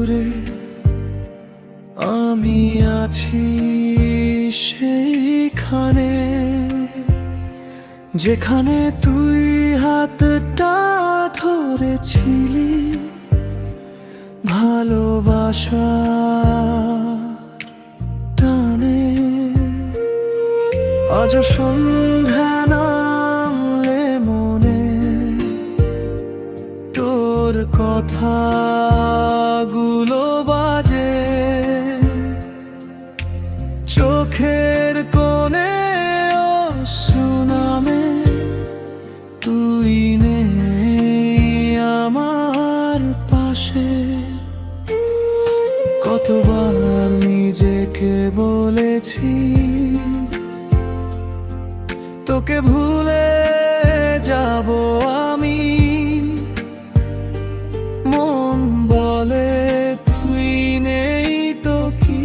দূরে আমি আছি সেইখানে, যেখানে তুই হাতটা ধরেছিলি ভালোবাসা টানে। আজ সন্ধ্যা নামলে মনে তোর কথাগুলো বাজে, চোখের কোণে সুনামে তুই নেই আমার পাশে। কতবার নিজেকে বলেছি তোকে ভুলে যাব আমি, মন বলে তুই নেই তো কি,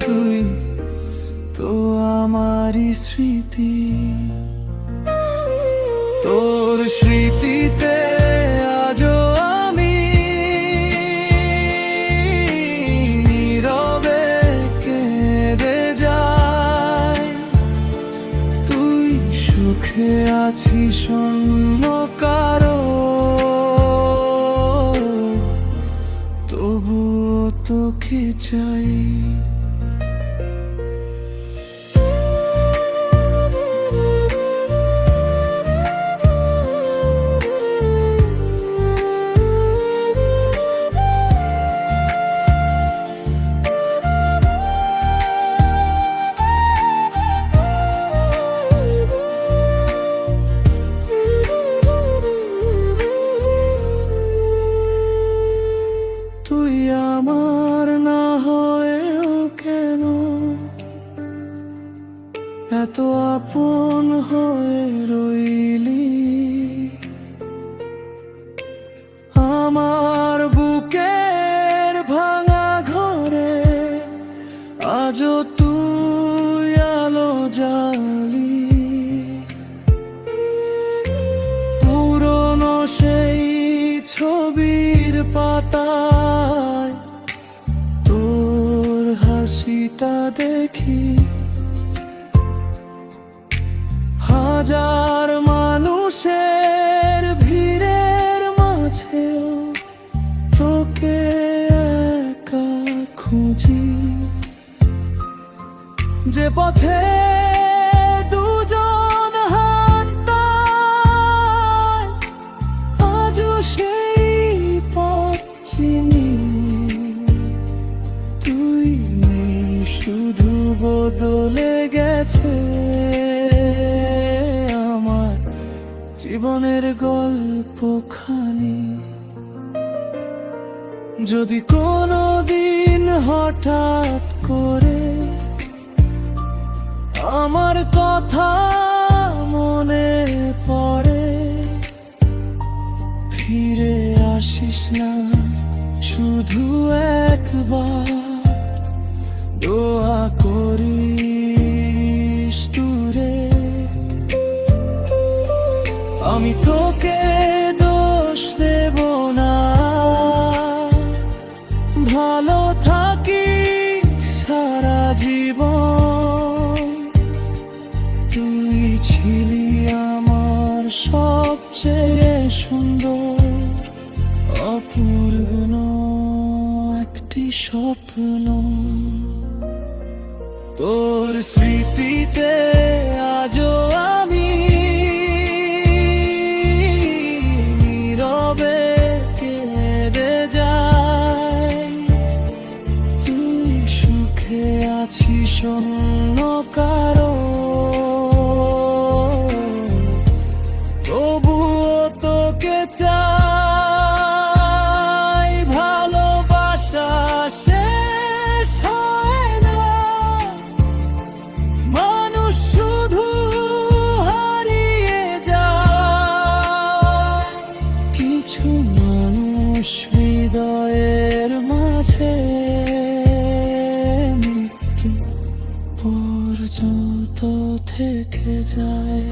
তুই তো আমারই স্মৃতি। তোর স্মৃতিতে আজও আমি নীরবে কেঁদে যাই। তুই সুখে আছিস অন্য কারো, তবুও তোকে চাই। তুই আমার না হয়েও কেন এত আপন হয়ে রইলি, আমার বুকের ভাঙা ঘরে আজও তুই আলো জ্বালি। পুরনো সেই ছবির পাতায় তোর হাসিটা দেখি, হাজার মানুষের ভিড়ের মাঝেও তোকে একা খুঁজি। যে পথে দুজন হাঁটতাম আজও সেই পথ চিনি। তুই নেই শুধু বদলে গেছে আমার জীবনের গল্পখানি। যদি কোনো দিন হঠাৎ করে আমার কথা মনে পড়ে, ফিরে আসিস না শুধু একবার, দোয়া করিস দূরে। আমি তোকে দোষ দেব না, ভালো থাকিস সারা জীবন। তুই ছিলি আমার সবচেয়ে সুন্দর অপূর্ণ একটি স্বপ্ন। তোর স্মৃতিতে আজও আমি নীরবে কেঁদে যাই। তুই সুখে আছিস অন্য কারো, তবুও তোকে চাই। ভালোবাসা শেষ হয় না, মানুষ শুধু হারিয়ে যায়। কিছু মানুষ হৃদয়ের মাঝে মৃত্যু পর্যন্ত থেকে যায়।